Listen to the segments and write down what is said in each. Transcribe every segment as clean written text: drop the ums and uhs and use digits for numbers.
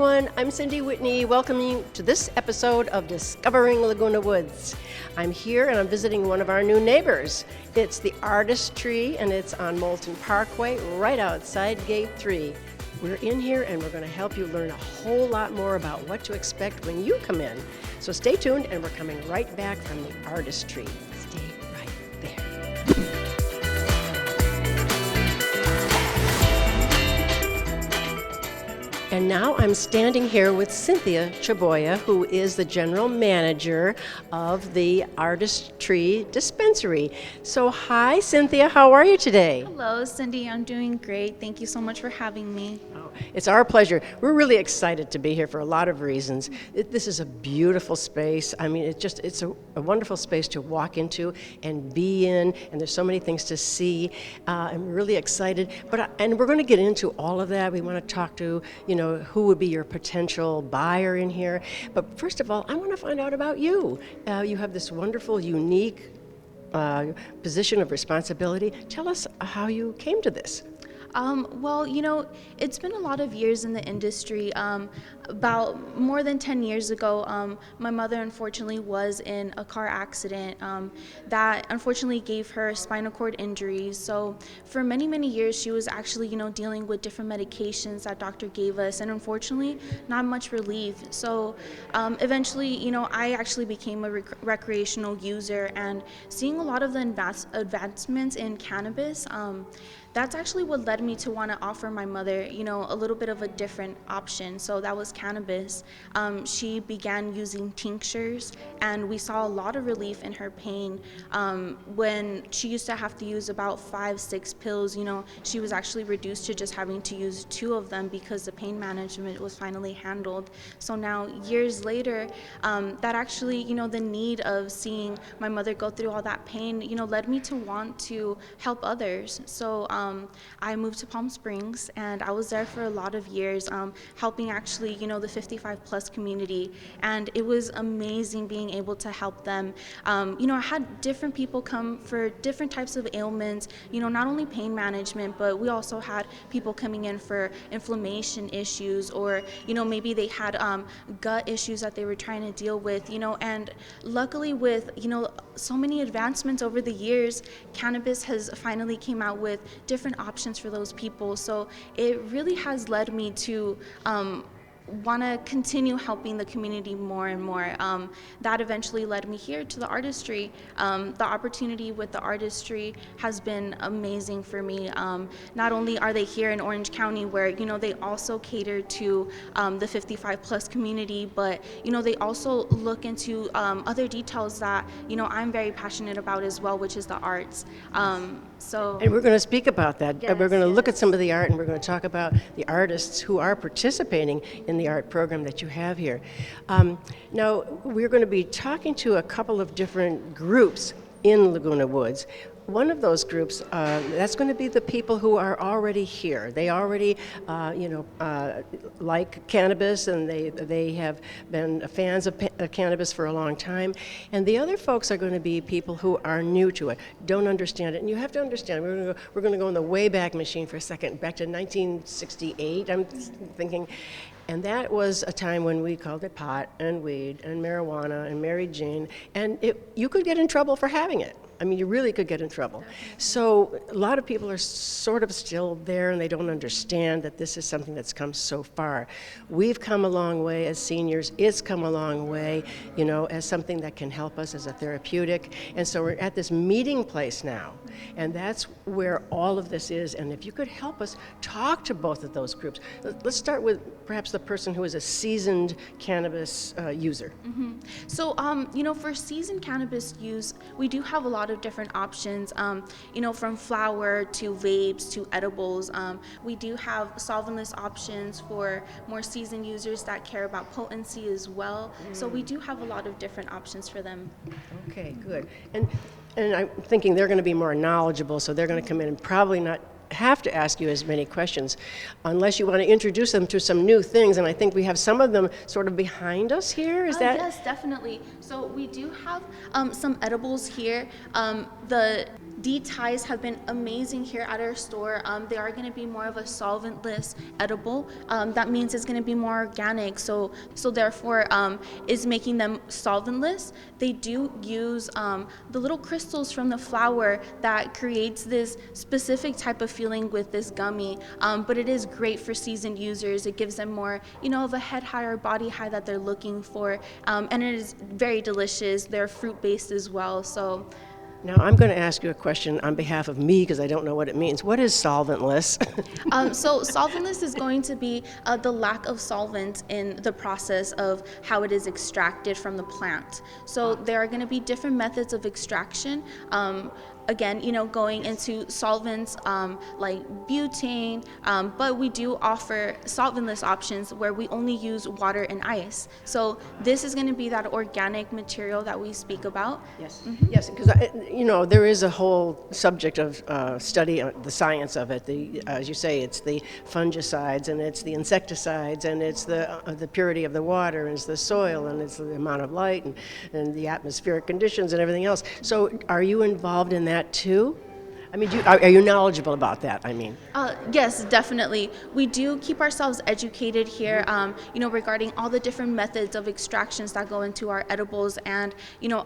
everyone, I'm Cyndee Whitney, welcoming you to this episode of Discovering Laguna Woods. I'm here and I'm visiting one of our new neighbors. It's the Artist Tree and it's on Moulton Parkway, right outside Gate 3. We're in here and we're going to help you learn a whole lot more about what to expect when you come in. So stay tuned and we're coming right back from the Artist Tree. Stay right there. And now I'm standing here with Cynthia Chaboya, who is the general manager of the Artist Tree Dispensary. So hi, Cynthia, how are you today? Hello, Cyndee, I'm doing great. Thank you so much for having me. Oh, it's our pleasure. We're really excited to be here for a lot of reasons. This is a beautiful space. I mean, it's a wonderful space to walk into and be in, and there's so many things to see. I'm really excited, and we're going to get into all of that. We want to talk to, who would be your potential buyer in here. But first of all, I want to find out about you. You have this wonderful, unique position of responsibility. Tell us how you came to this. Well, it's been a lot of years in the industry. About more than 10 years ago, my mother unfortunately was in a car accident that unfortunately gave her spinal cord injuries. So for many, many years, she was actually, dealing with different medications that doctor gave us, and unfortunately, not much relief. So eventually, I actually became a recreational user, and seeing a lot of the advancements in cannabis, that's actually what led me to want to offer my mother, a little bit of a different option. So that was cannabis. She began using tinctures, and we saw a lot of relief in her pain. When she used to have to use about 5-6 pills, she was actually reduced to just having to use 2 of them because the pain management was finally handled. So now, years later, that actually, the need of seeing my mother go through all that pain, led me to want to help others. So I moved to Palm Springs, and I was there for a lot of years, helping actually, the 55 plus community, and it was amazing being able to help them. I had different people come for different types of ailments, not only pain management, but we also had people coming in for inflammation issues, or, maybe they had gut issues that they were trying to deal with, and luckily with, so many advancements over the years, cannabis has finally came out with different options for those people. So it really has led me to want to continue helping the community more and more. That eventually led me here to the artistry. The opportunity with the artistry has been amazing for me. Not only are they here in Orange County, where they also cater to the 55 plus community, but they also look into other details that I'm very passionate about as well, which is the arts. And we're going to speak about that. Yes, we're going to look at some of the art, and we're going to talk about the artists who are participating in the art program that you have here. Now, we're going to be talking to a couple of different groups in Laguna Woods. One of those groups, that's going to be the people who are already here. They already, like cannabis, and they have been fans of cannabis for a long time. And the other folks are going to be people who are new to it, don't understand it. And you have to understand, we're going to go in the Wayback Machine for a second, back to 1968, I'm thinking. And that was a time when we called it pot and weed and marijuana and Mary Jane, and you could get in trouble for having it. I mean, you really could get in trouble. So a lot of people are sort of still there, and they don't understand that this is something that's come so far. We've come a long way as seniors. It's come a long way, as something that can help us as a therapeutic. And so we're at this meeting place now, and that's where all of this is. And if you could help us talk to both of those groups. Let's start with perhaps the person who is a seasoned cannabis user. Mm-hmm. So, for seasoned cannabis use, we do have a lot of different options, from flower to vapes to edibles. We do have solventless options for more seasoned users that care about potency as well. So we do have a lot of different options for them. Okay, good. And I'm thinking they're going to be more knowledgeable, so they're going to come in and probably not have to ask you as many questions, unless you want to introduce them to some new things. And I think we have some of them sort of behind us here. Is that? Yes, definitely. So we do have some edibles here. The tea have been amazing here at our store. They are going to be more of a solventless edible. That means it's going to be more organic. So therefore, is making them solventless. They do use the little crystals from the flower that creates this specific type of feeling with this gummy. But it is great for seasoned users. It gives them more, of a head high or body high that they're looking for. And it is very delicious. They're fruit based as well. So. Now, I'm going to ask you a question on behalf of me because I don't know what it means. What is solventless? So solventless is going to be the lack of solvent in the process of how it is extracted from the plant. So there are going to be different methods of extraction. Again, going into solvents like butane, but we do offer solventless options where we only use water and ice. So this is going to be that organic material that we speak about. Yes, yes, because there is a whole subject of study on the science of it. As you say, it's the fungicides and it's the insecticides and it's the purity of the water and it's the soil and it's the amount of light and the atmospheric conditions and everything else. So are you involved in that too? I mean, are you knowledgeable about that, I mean? Yes, definitely. We do keep ourselves educated here, regarding all the different methods of extractions that go into our edibles and,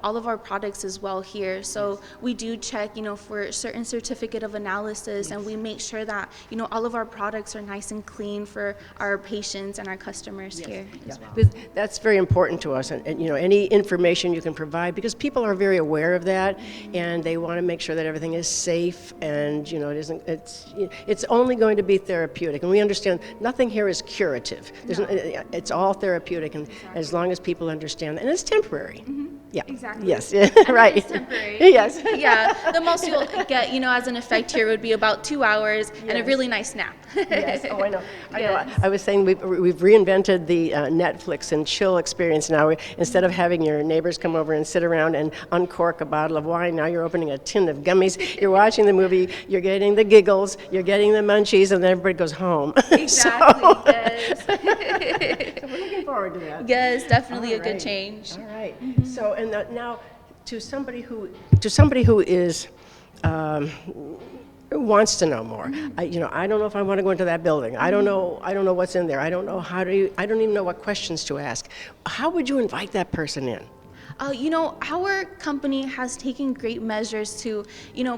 all of our products as well here. So we do check, for certain certificate of analysis, and we make sure that, all of our products are nice and clean for our patients and our customers here as well. That's very important to us, and any information you can provide, because people are very aware of that, and they want to make sure that everything is safe. And it's only going to be therapeutic, and we understand nothing here is curative. It's all therapeutic, and as long as people understand that, and it's temporary. Mm-hmm. Yeah. Exactly. Yes. Right. It's temporary. Yes. Yeah. The most you'll get, as an effect here would be about 2 hours and a really nice nap. Yes. Oh, I know. Yes. I was saying we've reinvented the Netflix and chill experience now. Instead of having your neighbors come over and sit around and uncork a bottle of wine, now you're opening a tin of gummies. You're watching the movie. You're getting the giggles. You're getting the munchies, and then everybody goes home. Exactly. Yes. So we're looking forward to that. Yes, definitely a good change. All right. Mm-hmm. So, and now, to somebody who is wants to know more. I don't know if I want to go into that building. I don't know what's in there. I don't know I don't even know what questions to ask. How would you invite that person in? Our company has taken great measures to,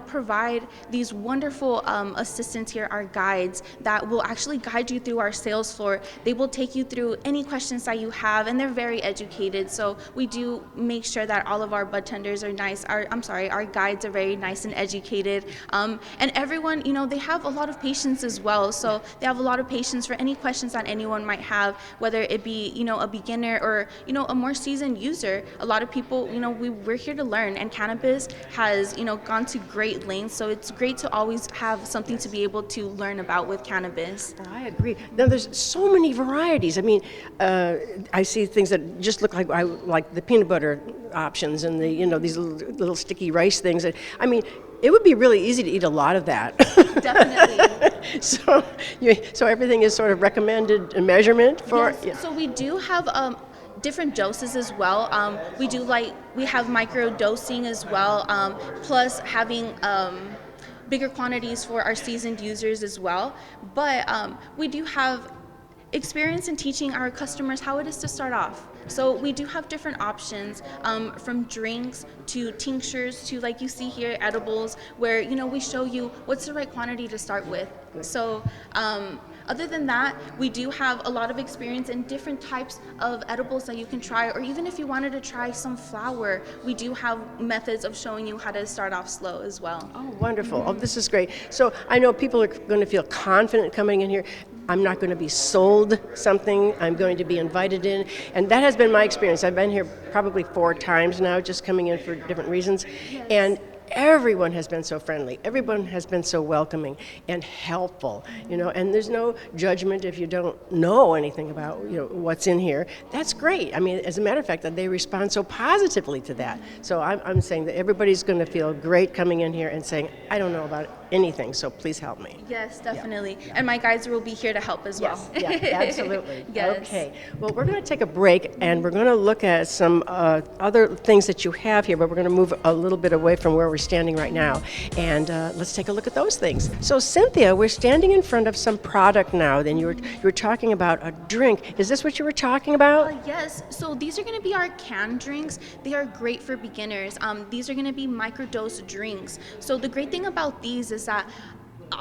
provide these wonderful assistants here, our guides, that will actually guide you through our sales floor. They will take you through any questions that you have, and they're very educated. So we do make sure that all of our bud tenders are nice. Our guides are very nice and educated. And everyone, they have a lot of patience as well. So they have a lot of patience for any questions that anyone might have, whether it be, a beginner or, a more seasoned user. A lot of people, we're here to learn, and cannabis has, gone to great lengths, so it's great to always have something to be able to learn about with cannabis. I agree. Now, there's so many varieties. I mean, I see things that just look like the peanut butter options and the, these little sticky rice things. I mean, it would be really easy to eat a lot of that. Definitely. So everything is sort of recommended measurement for. Yes. Yeah. So we do have different doses as well. We have micro dosing as well, plus having bigger quantities for our seasoned users as well. But we do have experience in teaching our customers how it is to start off. So we do have different options, from drinks to tinctures to, like you see here, edibles, where we show you what's the right quantity to start with. So other than that, we do have a lot of experience in different types of edibles that you can try, or even if you wanted to try some flower, we do have methods of showing you how to start off slow as well. Oh, wonderful. Oh, this is great. So I know people are going to feel confident coming in here. I'm not going to be sold something. I'm going to be invited in. And that has been my experience. I've been here probably 4 times now, just coming in for different reasons. Yes. And everyone has been so friendly. Everyone has been so welcoming and helpful, and there's no judgment if you don't know anything about, what's in here. That's great. I mean, as a matter of fact, that they respond so positively to that. So I'm saying that everybody's going to feel great coming in here and saying, I don't know about anything, so please help me. Yes, definitely. Yeah. And my guides will be here to help as well. Yes, yeah, absolutely. Yes. Okay. Well, we're going to take a break, and we're going to look at some other things that you have here, but we're going to move a little bit away from where we're standing right now, and let's take a look at those things. So, Cynthia, we're standing in front of some product now. Then you were talking about a drink. Is this what you were talking about? Yes. So these are going to be our canned drinks. They are great for beginners. These are going to be microdose drinks. So the great thing about these is that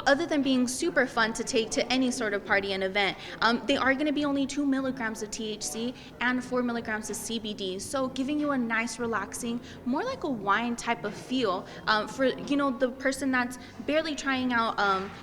other than being super fun to take to any sort of party and event, they are going to be only 2 milligrams of THC and 4 milligrams of CBD. So giving you a nice, relaxing, more like a wine type of feel for the person that's barely trying out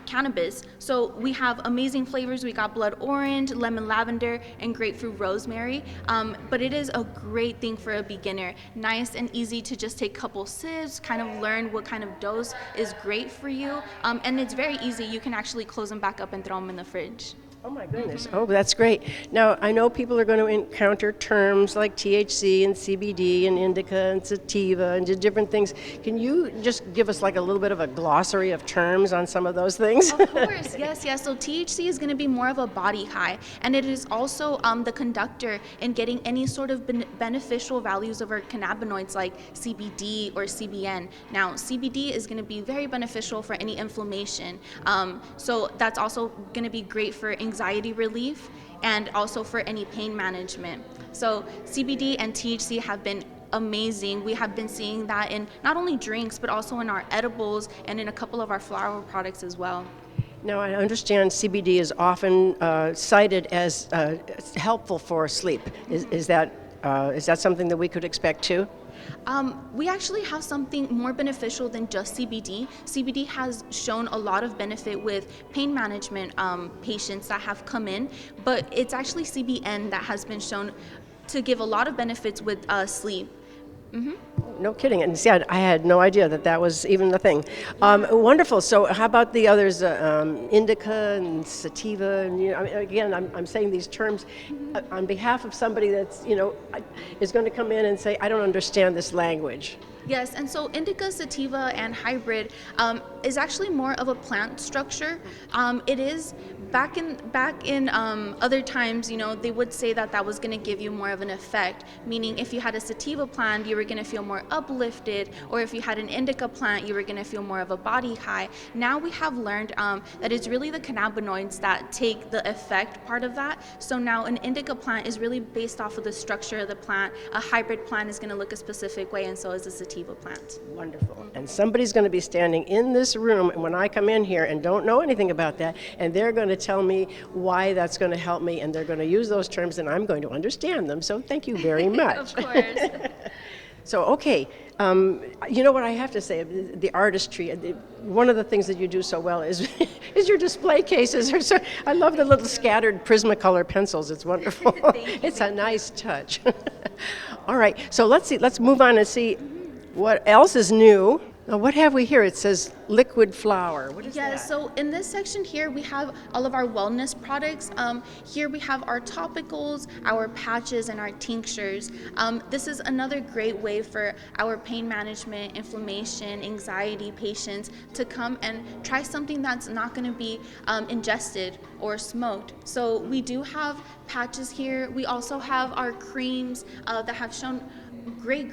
cannabis. So we have amazing flavors. We got blood orange, lemon lavender, and grapefruit rosemary. But it is a great thing for a beginner. Nice and easy to just take a couple sips, kind of learn what kind of dose is great for you. And it's very easy. You can actually close them back up and throw them in the fridge. Oh my goodness. Oh, that's great. Now, I know people are going to encounter terms like THC and CBD and indica and sativa and different things. Can you just give us like a little bit of a glossary of terms on some of those things? Of course, yes. So THC is going to be more of a body high, and it is also the conductor in getting any sort of beneficial values of our cannabinoids like CBD or CBN. Now, CBD is going to be very beneficial for any inflammation. So that's also going to be great for anxiety relief and also for any pain management. So CBD and THC have been amazing. We have been seeing that in not only drinks, but also in our edibles and in a couple of our flower products as well. Now, I understand CBD is often cited as helpful for sleep. Is that something that we could expect too? We actually have something more beneficial than just CBD. CBD has shown a lot of benefit with pain management patients that have come in, but it's actually CBN that has been shown to give a lot of benefits with sleep. Mm-hmm. No kidding. And see, I had no idea that was even the thing. Wonderful. So how about the others, indica and sativa? And, again, I'm saying these terms on behalf of somebody that's, is going to come in and say, I don't understand this language. Yes, and so indica, sativa, and hybrid is actually more of a plant structure. It is back in other times, they would say that was going to give you more of an effect. Meaning, if you had a sativa plant, you were going to feel more uplifted, or if you had an indica plant, you were going to feel more of a body high. Now we have learned that it's really the cannabinoids that take the effect part of that. So now an indica plant is really based off of the structure of the plant. A hybrid plant is going to look a specific way, and so is a sativa plant. Wonderful. And somebody's going to be standing in this room when I come in here and don't know anything about that, and they're going to tell me why that's going to help me, and they're going to use those terms, and I'm going to understand them. So thank you very much. Of course. So, okay, you know what I have to say, the artistry, one of the things that you do so well is your display cases. I love the little scattered Prismacolor pencils. It's wonderful. It's a nice touch. All right, so let's move on and see what else is new. Now, what have we here? It says liquid flower. What is that? Yeah, so in this section here, we have all of our wellness products. Here we have our topicals, our patches, and our tinctures. This is another great way for our pain management, inflammation, anxiety patients to come and try something that's not going to be ingested or smoked. So we do have patches here. We also have our creams that have shown great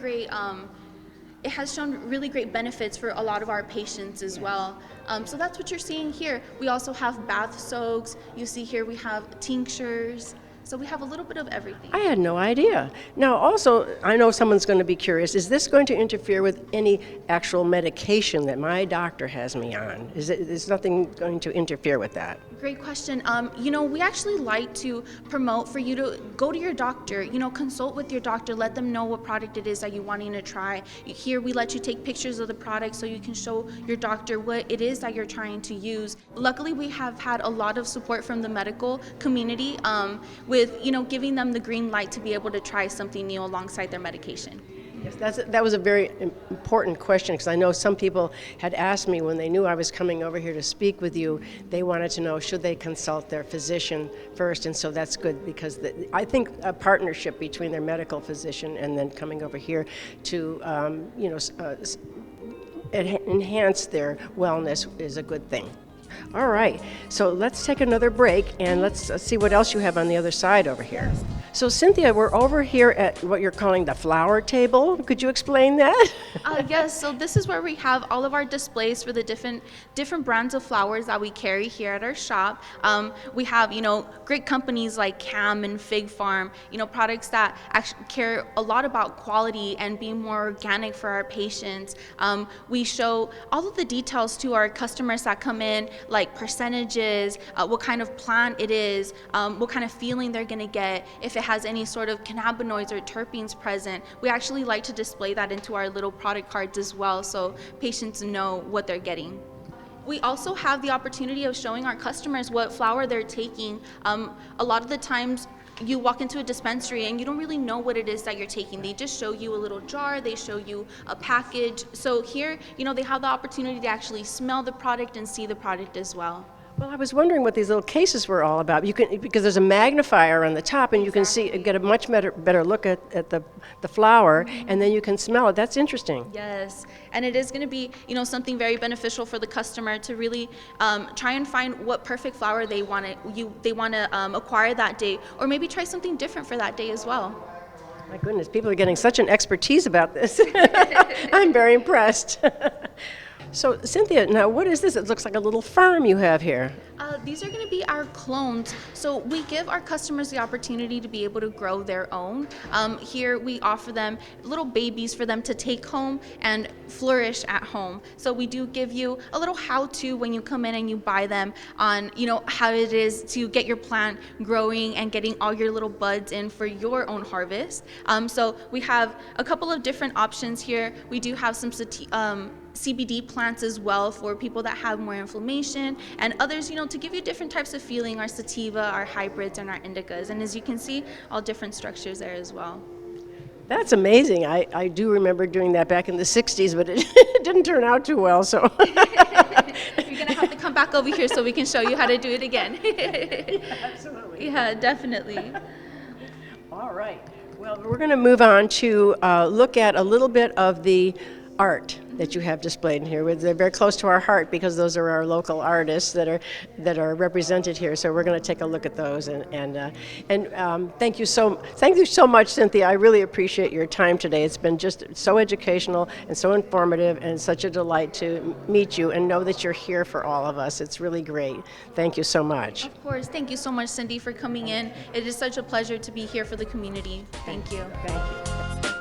it has shown really great benefits for a lot of our patients as well. So that's what you're seeing here. We also have bath soaks. You see here we have tinctures. So we have a little bit of everything. I had no idea. Now, also, I know someone's going to be curious. Is this going to interfere with any actual medication that my doctor has me on? Is nothing going to interfere with that? Great question. We actually like to promote for you to go to your doctor, consult with your doctor, let them know what product it is that you're wanting to try. Here we let you take pictures of the product so you can show your doctor what it is that you're trying to use. Luckily, we have had a lot of support from the medical community with, giving them the green light to be able to try something new alongside their medication. Yes, that was a very important question because I know some people had asked me when they knew I was coming over here to speak with you, they wanted to know should they consult their physician first, and so that's good because I think a partnership between their medical physician and then coming over here to enhance their wellness is a good thing. All right, so let's take another break and let's see what else you have on the other side over here. So Cynthia, we're over here at what you're calling the flower table. Could you explain that? Yes, so this is where we have all of our displays for the different brands of flowers that we carry here at our shop. We have, great companies like Cam and Fig Farm, products that actually care a lot about quality and being more organic for our patients. We show all of the details to our customers that come in, like percentages, what kind of plant it is, what kind of feeling they're going to get, if it has any sort of cannabinoids or terpenes present. We actually like to display that into our little product cards as well so patients know what they're getting. We also have the opportunity of showing our customers what flower they're taking. A lot of the times you walk into a dispensary and you don't really know what it is that you're taking. They just show you a little jar, they show you a package. So here, they have the opportunity to actually smell the product and see the product as well. Well, I was wondering what these little cases were all about. Because there's a magnifier on the top, and you can get a much better look at the flower, and then you can smell it. That's interesting. Yes, and it is going to be something very beneficial for the customer to really try and find what perfect flower they want to acquire that day, or maybe try something different for that day as well. My goodness, people are getting such an expertise about this. I'm very impressed. So, Cynthia, now what is this? It looks like a little farm you have here. These are going to be our clones. So we give our customers the opportunity to be able to grow their own. Here we offer them little babies for them to take home and flourish at home. So we do give you a little how-to when you come in and you buy them on, how it is to get your plant growing and getting all your little buds in for your own harvest. So we have a couple of different options here. We do have some CBD plants as well for people that have more inflammation, and others, to give you different types of feeling, our sativa, our hybrids, and our indicas. And as you can see, all different structures there as well. That's amazing. I do remember doing that back in the 60s, but it didn't turn out too well. So you're going to have to come back over here so we can show you how to do it again. Yeah, absolutely. Yeah, definitely. All right. Well, we're going to move on to look at a little bit of the art that you have displayed in here. They're very close to our heart because those are our local artists that are represented here. So we're going to take a look at those and thank you so much, Cynthia. I really appreciate your time today. It's been just so educational and so informative and such a delight to meet you and know that you're here for all of us. It's really great. Thank you so much. Of course. Thank you so much, Cyndee, for coming in. It is such a pleasure to be here for the community. Thank you. Thank you.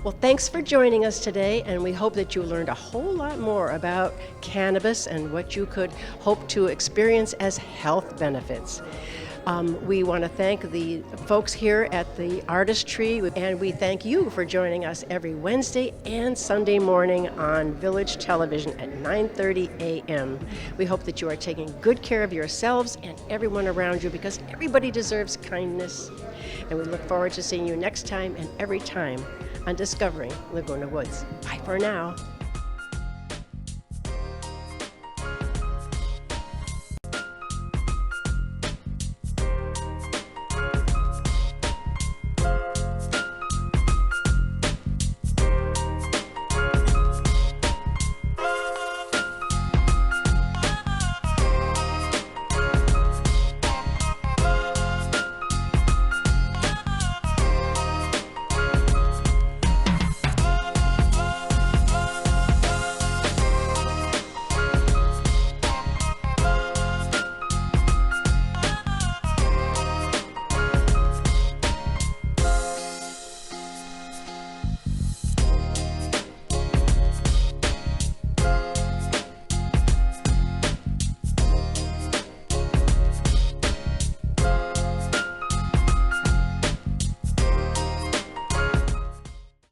Well, thanks for joining us today, and we hope that you learned a whole lot more about cannabis and what you could hope to experience as health benefits. We want to thank the folks here at the Artistry, and we thank you for joining us every Wednesday and Sunday morning on Village Television at 9:30 a.m. We hope that you are taking good care of yourselves and everyone around you, because everybody deserves kindness. And we look forward to seeing you next time and every time on Discovering Laguna Woods. Bye for now.